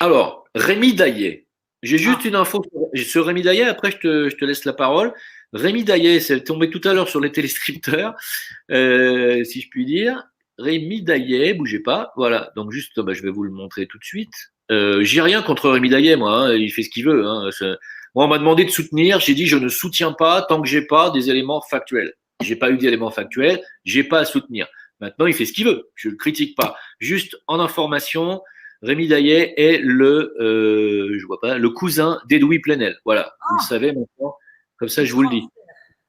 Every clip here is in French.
Alors, Rémi Daillet. J'ai juste Ah, une info sur Rémi Daillet, après je te laisse la parole. Rémi Daillet, c'est tombé tout à l'heure sur les téléscripteurs, si je puis dire. Rémi Daillet, bougez pas. Voilà, donc juste, bah, je vais vous le montrer tout de suite. J'ai rien contre Rémi Daillet, moi, hein, il fait ce qu'il veut. Hein. Moi, on m'a demandé de soutenir, j'ai dit je ne soutiens pas tant que j'ai pas des éléments factuels. J'ai pas eu d'éléments factuels, j'ai pas à soutenir. Maintenant, il fait ce qu'il veut, je le critique pas. Juste en information, Rémi Daillet est je vois pas, le cousin d'Edoui Plenel. Voilà, vous le ah, savez maintenant, comme ça je vous le dis.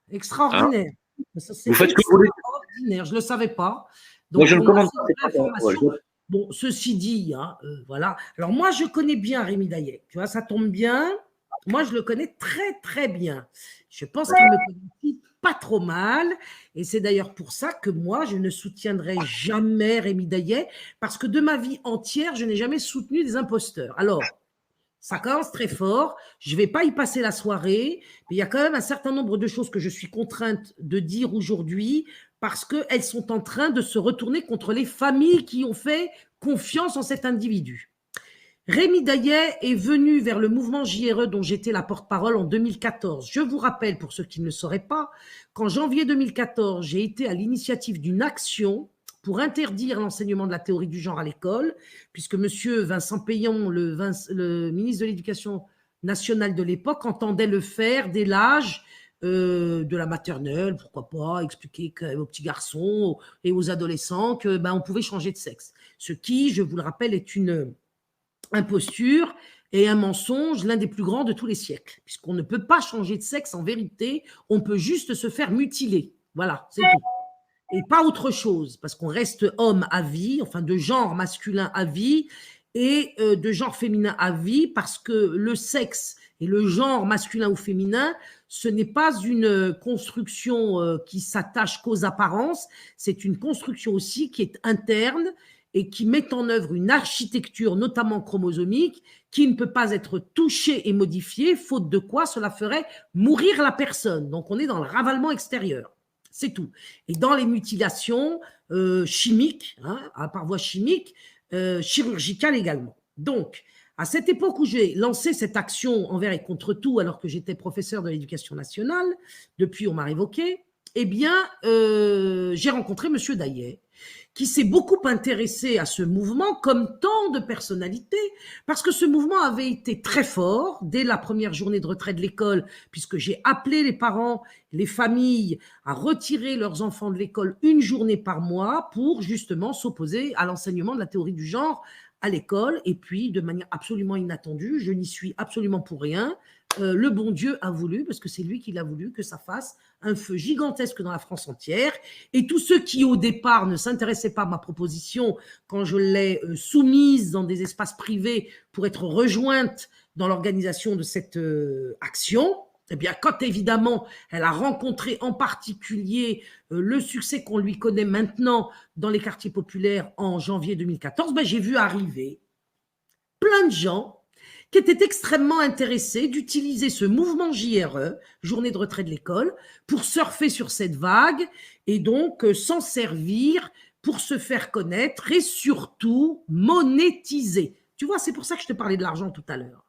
extraordinaire. Hein, Extraordinaire. Ça, vous c'est faites ce que vous voulez. extraordinaire. Je ne le savais pas. Moi, Donc, je ne on a commande cette pas, c'est vraie pas moi. Ouais, information. Bon, ceci dit, hein, voilà. Alors, moi, je connais bien Rémi Daillet. Tu vois, ça tombe bien. Moi, je le connais très, très bien. Je pense qu'il me connaît aussi pas trop mal. Et c'est d'ailleurs pour ça que moi, je ne soutiendrai jamais Rémi Daillet, parce que de ma vie entière, je n'ai jamais soutenu des imposteurs. Alors, ça commence très fort. Je ne vais pas y passer la soirée, mais il y a quand même un certain nombre de choses que je suis contrainte de dire aujourd'hui parce qu'elles sont en train de se retourner contre les familles qui ont fait confiance en cet individu. Rémi Daillet est venu vers le mouvement JRE dont j'étais la porte-parole en 2014. Je vous rappelle, pour ceux qui ne le sauraient pas, qu'en janvier 2014, j'ai été à l'initiative d'une action pour interdire l'enseignement de la théorie du genre à l'école, puisque M. Vincent Payon, le ministre de l'Éducation nationale de l'époque, entendait le faire dès l'âge de la maternelle, pourquoi pas, expliquer aux petits garçons et aux adolescents que on pouvait changer de sexe. Ce qui, je vous le rappelle, est une imposture et un mensonge, l'un des plus grands de tous les siècles, puisqu'on ne peut pas changer de sexe en vérité, on peut juste se faire mutiler. Voilà, c'est tout. Et pas autre chose, parce qu'on reste homme à vie, enfin de genre masculin à vie, et de genre féminin à vie, parce que le sexe et le genre masculin ou féminin, ce n'est pas une construction qui s'attache qu'aux apparences, c'est une construction aussi qui est interne et qui met en œuvre une architecture, notamment chromosomique, qui ne peut pas être touchée et modifiée, faute de quoi cela ferait mourir la personne. Donc on est dans le ravalement extérieur. C'est tout. Et dans les mutilations chimiques, par voie chimique, chirurgicale également. Donc, à cette époque où j'ai lancé cette action envers et contre tout, alors que j'étais professeur de l'éducation nationale, depuis on m'a révoqué, eh bien, j'ai rencontré M. Daillet, qui s'est beaucoup intéressé à ce mouvement, comme tant de personnalités, parce que ce mouvement avait été très fort dès la première journée de retrait de l'école, puisque j'ai appelé les parents, les familles à retirer leurs enfants de l'école une journée par mois pour justement s'opposer à l'enseignement de la théorie du genre à l'école. Et puis, de manière absolument inattendue, je n'y suis absolument pour rien, le bon Dieu a voulu, parce que c'est lui qui l'a voulu, que ça fasse un feu gigantesque dans la France entière. Et tous ceux qui, au départ, ne s'intéressaient pas à ma proposition, quand je l'ai soumise dans des espaces privés pour être rejointe dans l'organisation de cette action, eh bien, quand évidemment, elle a rencontré en particulier le succès qu'on lui connaît maintenant dans les quartiers populaires en janvier 2014, j'ai vu arriver plein de gens qui étaient extrêmement intéressés d'utiliser ce mouvement JRE, journée de retrait de l'école, pour surfer sur cette vague et donc s'en servir pour se faire connaître et surtout monétiser. Tu vois, c'est pour ça que je te parlais de l'argent tout à l'heure.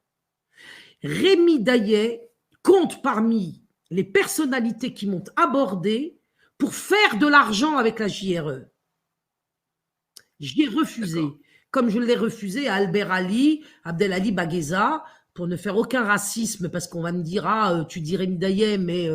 Rémi Daillet compte parmi les personnalités qui m'ont abordé pour faire de l'argent avec la JRE. J'ai refusé, comme je l'ai refusé à Albert Ali, Abdelali Bagheza, pour ne faire aucun racisme, parce qu'on va me dire, tu dis Rémi Daillet, mais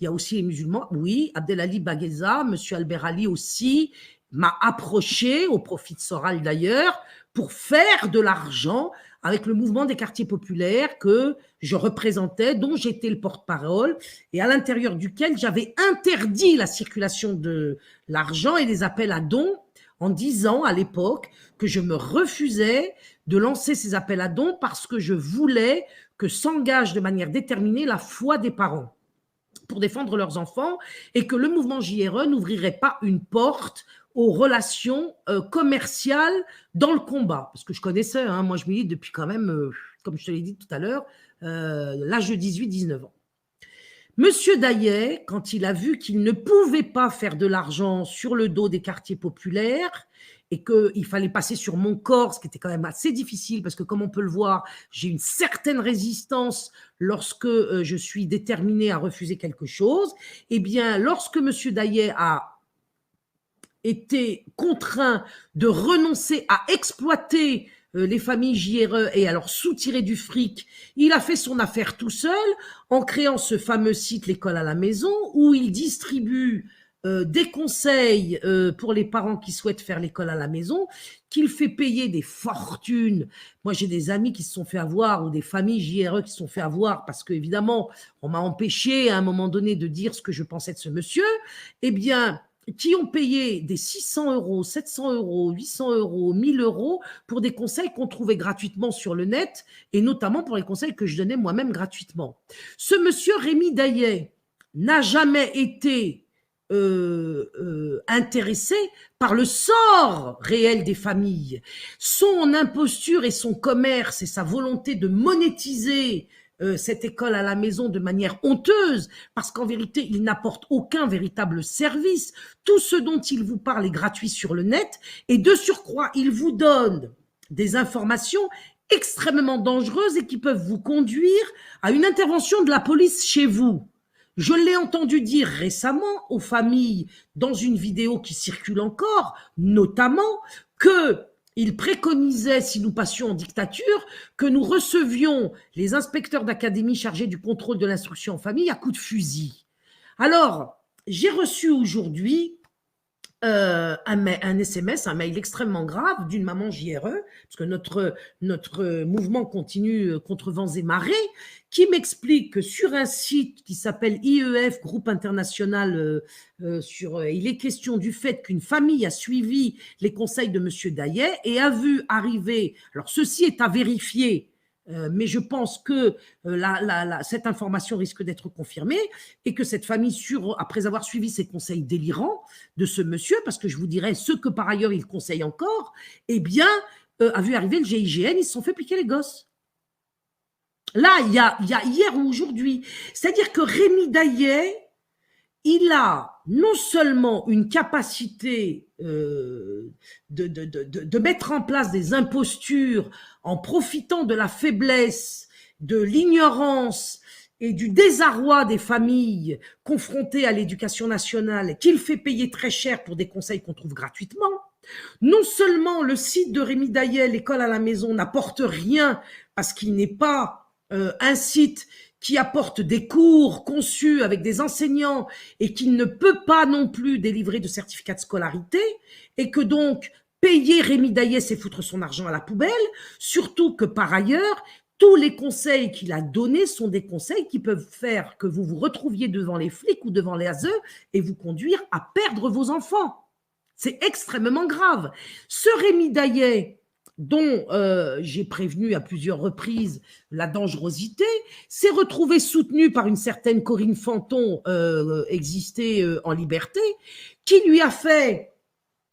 il y a aussi les musulmans. Oui, Abdelali Bagheza, monsieur Albert Ali aussi, m'a approché, au profit de Soral d'ailleurs, pour faire de l'argent avec le mouvement des quartiers populaires que je représentais, dont j'étais le porte-parole, et à l'intérieur duquel j'avais interdit la circulation de l'argent et les appels à dons, en disant à l'époque que je me refusais de lancer ces appels à dons parce que je voulais que s'engage de manière déterminée la foi des parents pour défendre leurs enfants et que le mouvement JRE n'ouvrirait pas une porte aux relations commerciales dans le combat. Parce que je connaissais, moi je milite depuis quand même, comme je te l'ai dit tout à l'heure, l'âge de 18-19 ans. Monsieur Daillet, quand il a vu qu'il ne pouvait pas faire de l'argent sur le dos des quartiers populaires et qu'il fallait passer sur mon corps, ce qui était quand même assez difficile parce que, comme on peut le voir, j'ai une certaine résistance lorsque je suis déterminée à refuser quelque chose. Eh bien, lorsque M. Daillet a été contraint de renoncer à exploiter les familles JRE et à leur soutirer du fric, il a fait son affaire tout seul en créant ce fameux site L'école à la maison où il distribue des conseils pour les parents qui souhaitent faire l'école à la maison, qu'il fait payer des fortunes. Moi, j'ai des amis qui se sont fait avoir ou des familles JRE qui se sont fait avoir parce qu'évidemment, on m'a empêché à un moment donné de dire ce que je pensais de ce monsieur. Eh bien, qui ont payé des 600 euros, 700 euros, 800 euros, 1000 euros pour des conseils qu'on trouvait gratuitement sur le net, et notamment pour les conseils que je donnais moi-même gratuitement. Ce monsieur Rémi Daillet n'a jamais été intéressé par le sort réel des familles. Son imposture et son commerce et sa volonté de monétiser cette école à la maison de manière honteuse, parce qu'en vérité, il n'apporte aucun véritable service. Tout ce dont il vous parle est gratuit sur le net, et de surcroît, il vous donne des informations extrêmement dangereuses et qui peuvent vous conduire à une intervention de la police chez vous. Je l'ai entendu dire récemment aux familles dans une vidéo qui circule encore, notamment qu'il préconisait, si nous passions en dictature, que nous recevions les inspecteurs d'académie chargés du contrôle de l'instruction en famille à coups de fusil. Alors, j'ai reçu aujourd'hui un SMS, un mail extrêmement grave d'une maman JRE, parce que notre mouvement continue contre vents et marées, qui m'explique que sur un site qui s'appelle IEF, Groupe International, il est question du fait qu'une famille a suivi les conseils de M. Daillet et a vu arriver, alors ceci est à vérifier, mais je pense que cette information risque d'être confirmée et que cette famille, après avoir suivi ces conseils délirants de ce monsieur, parce que je vous dirais ce que par ailleurs il conseille encore, eh bien, a vu arriver le GIGN, ils se sont fait piquer les gosses. Là, il y a hier ou aujourd'hui. C'est-à-dire que Rémi Daillet, il a non seulement une capacité de mettre en place des impostures en profitant de la faiblesse, de l'ignorance et du désarroi des familles confrontées à l'éducation nationale, qu'il fait payer très cher pour des conseils qu'on trouve gratuitement. Non seulement le site de Rémi Daillet, l'école à la maison, n'apporte rien parce qu'il n'est pas un site qui apporte des cours conçus avec des enseignants et qui ne peut pas non plus délivrer de certificat de scolarité, et que donc payer Rémi Daillet, c'est foutre son argent à la poubelle, surtout que par ailleurs, tous les conseils qu'il a donnés sont des conseils qui peuvent faire que vous vous retrouviez devant les flics ou devant les ASE et vous conduire à perdre vos enfants. C'est extrêmement grave. Ce Rémi Daillet, dont j'ai prévenu à plusieurs reprises la dangerosité, s'est retrouvé soutenu par une certaine Corinne Fanton, existée en liberté, qui lui a fait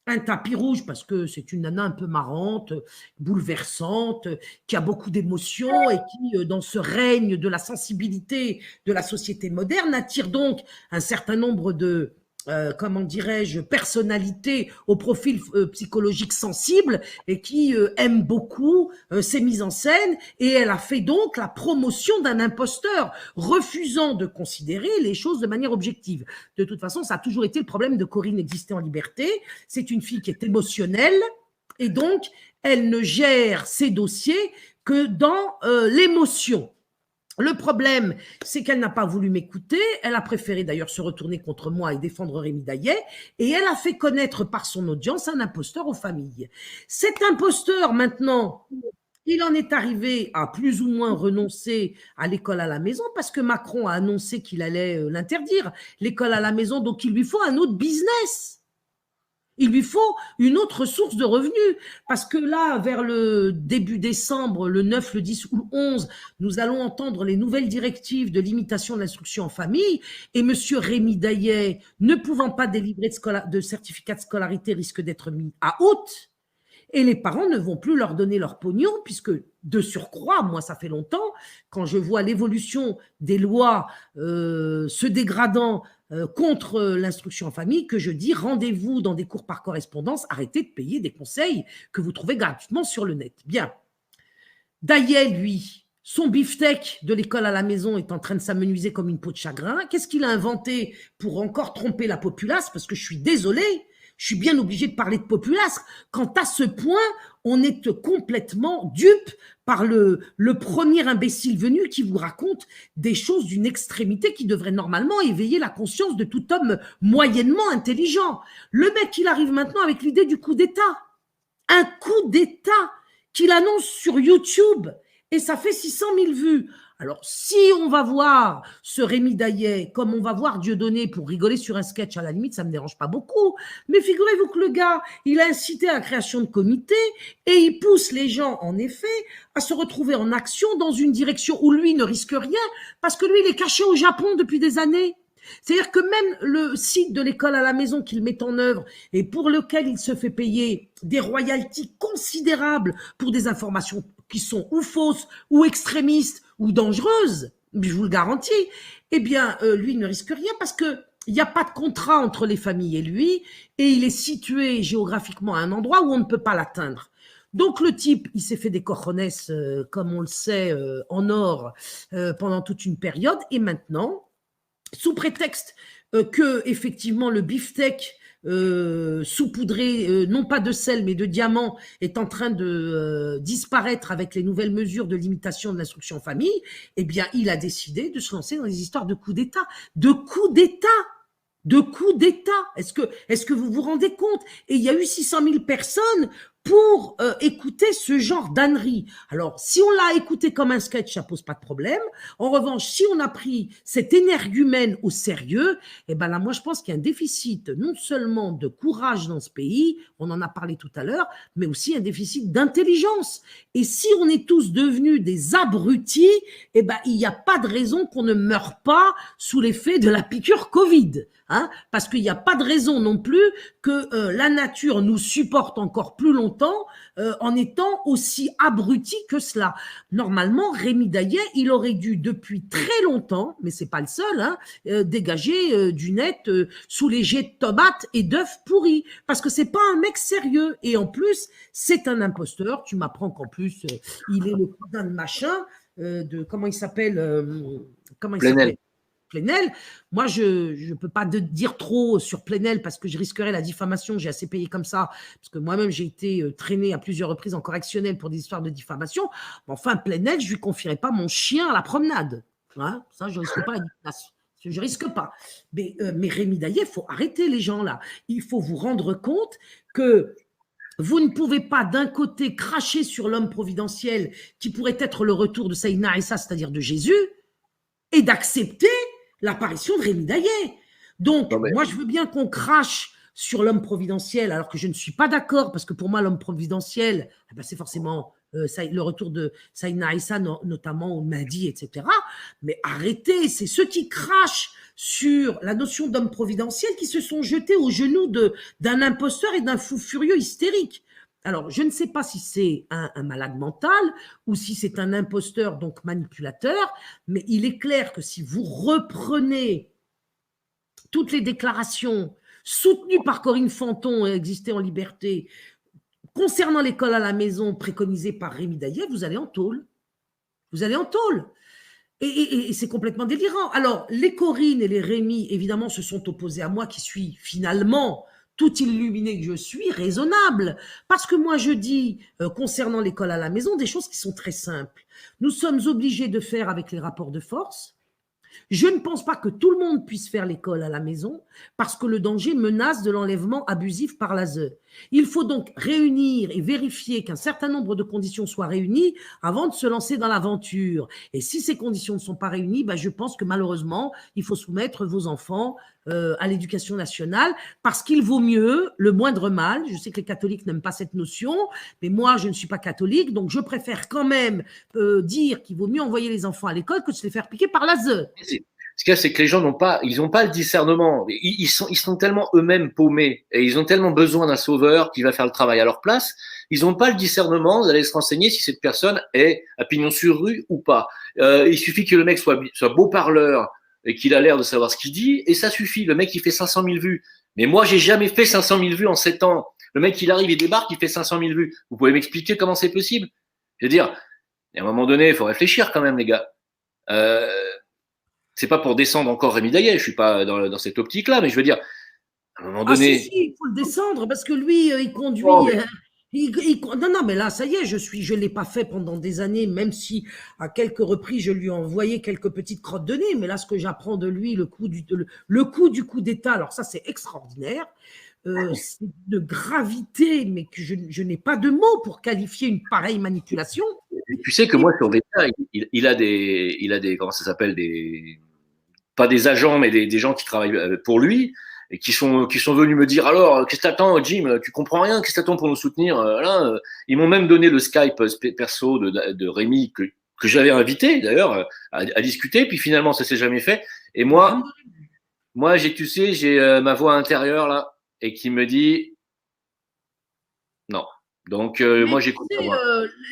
un tapis rouge parce que c'est une nana un peu marrante, bouleversante, qui a beaucoup d'émotions et qui, dans ce règne de la sensibilité de la société moderne, attire donc un certain nombre de comment dirais-je, personnalité au profil psychologique sensible et qui aime beaucoup ses mises en scène, et elle a fait donc la promotion d'un imposteur, refusant de considérer les choses de manière objective. De toute façon, ça a toujours été le problème de Corinne Exister en liberté. C'est une fille qui est émotionnelle et donc elle ne gère ses dossiers que dans l'émotion. Le problème, c'est qu'elle n'a pas voulu m'écouter. Elle a préféré d'ailleurs se retourner contre moi et défendre Rémi Daillet. Et elle a fait connaître par son audience un imposteur aux familles. Cet imposteur, maintenant, il en est arrivé à plus ou moins renoncer à l'école à la maison parce que Macron a annoncé qu'il allait l'interdire, l'école à la maison. Donc, il lui faut un autre business. Il lui faut une autre source de revenus, parce que là, vers le début décembre, le 9, le 10 ou le 11, nous allons entendre les nouvelles directives de limitation de l'instruction en famille, et monsieur Rémi Daillet, ne pouvant pas délivrer de certificat de scolarité, risque d'être mis à haute, et les parents ne vont plus leur donner leur pognon, puisque de surcroît, moi ça fait longtemps, quand je vois l'évolution des lois se dégradant contre l'instruction en famille que je dis rendez-vous dans des cours par correspondance, arrêtez de payer des conseils que vous trouvez gratuitement sur le net. Bien. Daillet, lui, son beefsteak de l'école à la maison est en train de s'amenuiser comme une peau de chagrin. Qu'est-ce qu'il a inventé pour encore tromper la populace? Parce que je suis désolé, je suis bien obligé de parler de populace. Quand à ce point, on est complètement dupe par le premier imbécile venu qui vous raconte des choses d'une extrémité qui devrait normalement éveiller la conscience de tout homme moyennement intelligent. Le mec, il arrive maintenant avec l'idée du coup d'État. Un coup d'État qu'il annonce sur YouTube et ça fait 600 000 vues. Alors, si on va voir ce Rémi Daillet comme on va voir Dieudonné pour rigoler sur un sketch, à la limite, ça ne me dérange pas beaucoup. Mais figurez-vous que le gars, il a incité à la création de comités et il pousse les gens, en effet, à se retrouver en action dans une direction où lui ne risque rien parce que lui, il est caché au Japon depuis des années. C'est-à-dire que même le site de l'école à la maison qu'il met en œuvre et pour lequel il se fait payer des royalties considérables pour des informations qui sont ou fausses ou extrémistes ou dangereuses, je vous le garantis, eh bien, lui ne risque rien parce que il n'y a pas de contrat entre les familles et lui et il est situé géographiquement à un endroit où on ne peut pas l'atteindre. Donc le type, il s'est fait des cojones, comme on le sait, en or pendant toute une période et maintenant, sous prétexte que effectivement le beefsteak saupoudré, non pas de sel mais de diamant, est en train de disparaître avec les nouvelles mesures de limitation de l'instruction en famille, eh bien il a décidé de se lancer dans des histoires de coups d'État. De coups d'État. De coups d'État. Est-ce que vous vous rendez compte? Et il y a eu 600 000 personnes pour écouter ce genre d'ânerie. Alors, si on l'a écouté comme un sketch, ça pose pas de problème. En revanche, si on a pris cet énergumène au sérieux, eh ben là, moi, je pense qu'il y a un déficit non seulement de courage dans ce pays, on en a parlé tout à l'heure, mais aussi un déficit d'intelligence. Et si on est tous devenus des abrutis, eh ben, il n'y a pas de raison qu'on ne meure pas sous l'effet de la piqûre Covid. Hein, parce qu'il n'y a pas de raison non plus que la nature nous supporte encore plus longtemps en étant aussi abruti que cela. Normalement, Rémi Daillet, il aurait dû depuis très longtemps, mais c'est pas le seul, hein, dégager du net sous les jets de tomates et d'œufs pourris, parce que c'est pas un mec sérieux. Et en plus, c'est un imposteur. Tu m'apprends qu'en plus, il est le cousin de machin, de comment il s'appelle Plenel. Moi, je ne peux pas dire trop sur Plenel parce que je risquerais la diffamation. J'ai assez payé comme ça parce que moi-même, j'ai été traîné à plusieurs reprises en correctionnel pour des histoires de diffamation. Mais enfin, Plenel, je ne lui confierai pas mon chien à la promenade. Hein, ça, je ne risque pas la diffamation. Je risque pas. Mais Rémi Daillet, il faut arrêter les gens là. Il faut vous rendre compte que vous ne pouvez pas d'un côté cracher sur l'homme providentiel qui pourrait être le retour de Sayyidina Issa, c'est-à-dire de Jésus, et d'accepter l'apparition de Rémi Daillet. Donc, moi, je veux bien qu'on crache sur l'homme providentiel, alors que je ne suis pas d'accord, parce que pour moi, l'homme providentiel, eh ben, c'est forcément le retour de Sayyidina Issa, notamment au Mahdi, etc. Mais arrêtez, c'est ceux qui crachent sur la notion d'homme providentiel qui se sont jetés aux genoux d'un imposteur et d'un fou furieux hystérique. Alors, je ne sais pas si c'est un malade mental ou si c'est un imposteur, donc manipulateur, mais il est clair que si vous reprenez toutes les déclarations soutenues par Corinne Fanton et Exister en liberté concernant l'école à la maison préconisée par Rémi Daillet, vous allez en tôle. Vous allez en tôle. Et c'est complètement délirant. Alors, les Corinne et les Rémi, évidemment, se sont opposés à moi qui suis finalement tout illuminé que je suis, raisonnable. Parce que moi, je dis, concernant l'école à la maison, des choses qui sont très simples. Nous sommes obligés de faire avec les rapports de force. Je ne pense pas que tout le monde puisse faire l'école à la maison parce que le danger menace de l'enlèvement abusif par l'ASE. Il faut donc réunir et vérifier qu'un certain nombre de conditions soient réunies avant de se lancer dans l'aventure. Et si ces conditions ne sont pas réunies, je pense que malheureusement, il faut soumettre vos enfants à l'éducation nationale parce qu'il vaut mieux le moindre mal. Je sais que les catholiques n'aiment pas cette notion, mais moi, je ne suis pas catholique, donc je préfère quand même dire qu'il vaut mieux envoyer les enfants à l'école que de se les faire piquer par l'ASE. Ce qu'il y a, c'est que les gens n'ont pas le discernement. Ils sont tellement eux-mêmes paumés et ils ont tellement besoin d'un sauveur qui va faire le travail à leur place. Ils n'ont pas le discernement d'aller se renseigner si cette personne est à pignon sur rue ou pas. Il suffit que le mec soit beau parleur, et qu'il a l'air de savoir ce qu'il dit, et ça suffit. Le mec, il fait 500 000 vues. Mais moi, j'ai jamais fait 500 000 vues en 7 ans. Le mec, il arrive, il débarque, il fait 500 000 vues. Vous pouvez m'expliquer comment c'est possible? Je veux dire, à un moment donné, il faut réfléchir quand même, les gars. C'est pas pour descendre encore Rémi Daillet, je suis pas dans cette optique-là, mais je veux dire, à un moment donné. Si, il faut le descendre parce que lui, il conduit. Oh, mais... Non, mais là, ça y est, je l'ai pas fait pendant des années, même si à quelques reprises, je lui ai envoyé quelques petites crottes de nez. Mais là, ce que j'apprends de lui, le coup du coup d'État, alors ça, c'est extraordinaire. C'est de gravité, mais que je n'ai pas de mots pour qualifier une pareille manipulation. Et tu sais que moi, sur Veta, il a des, comment ça s'appelle, pas des agents, mais des gens qui travaillent pour lui et qui sont venus me dire, alors, qu'est-ce que t'attends, Jim? Tu comprends rien? Qu'est-ce que t'attends pour nous soutenir? Là, ils m'ont même donné le Skype perso de Rémi que j'avais invité d'ailleurs à discuter, puis finalement ça s'est jamais fait. Et moi, tu sais, j'ai ma voix intérieure là et qui me dit non. Donc moi j'écoute.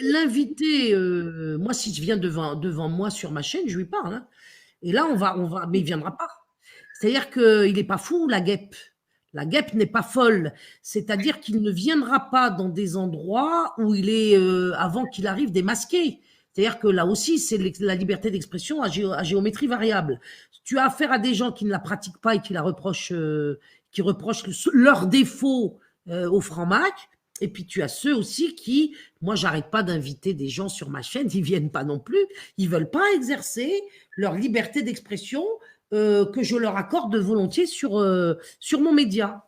L'invité, moi si je viens devant moi sur ma chaîne, je lui parle. Hein. Et là on va, mais il viendra pas. C'est-à-dire qu'il n'est pas fou, la guêpe. La guêpe n'est pas folle. C'est-à-dire qu'il ne viendra pas dans des endroits où il est, avant qu'il arrive, démasqué. C'est-à-dire que là aussi, c'est la liberté d'expression à géométrie variable. Tu as affaire à des gens qui ne la pratiquent pas et qui qui reprochent leurs défauts au franc-mac. Et puis tu as ceux aussi qui, moi, j'arrête pas d'inviter des gens sur ma chaîne, ils viennent pas non plus, ils veulent pas exercer leur liberté d'expression que je leur accorde volontiers sur mon média.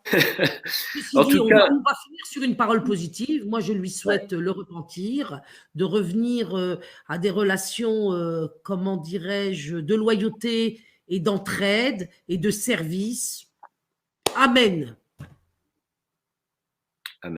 En tout cas, on va finir sur une parole positive. Moi, je lui souhaite le repentir, de revenir à des relations, comment dirais-je, de loyauté et d'entraide et de service. Amen.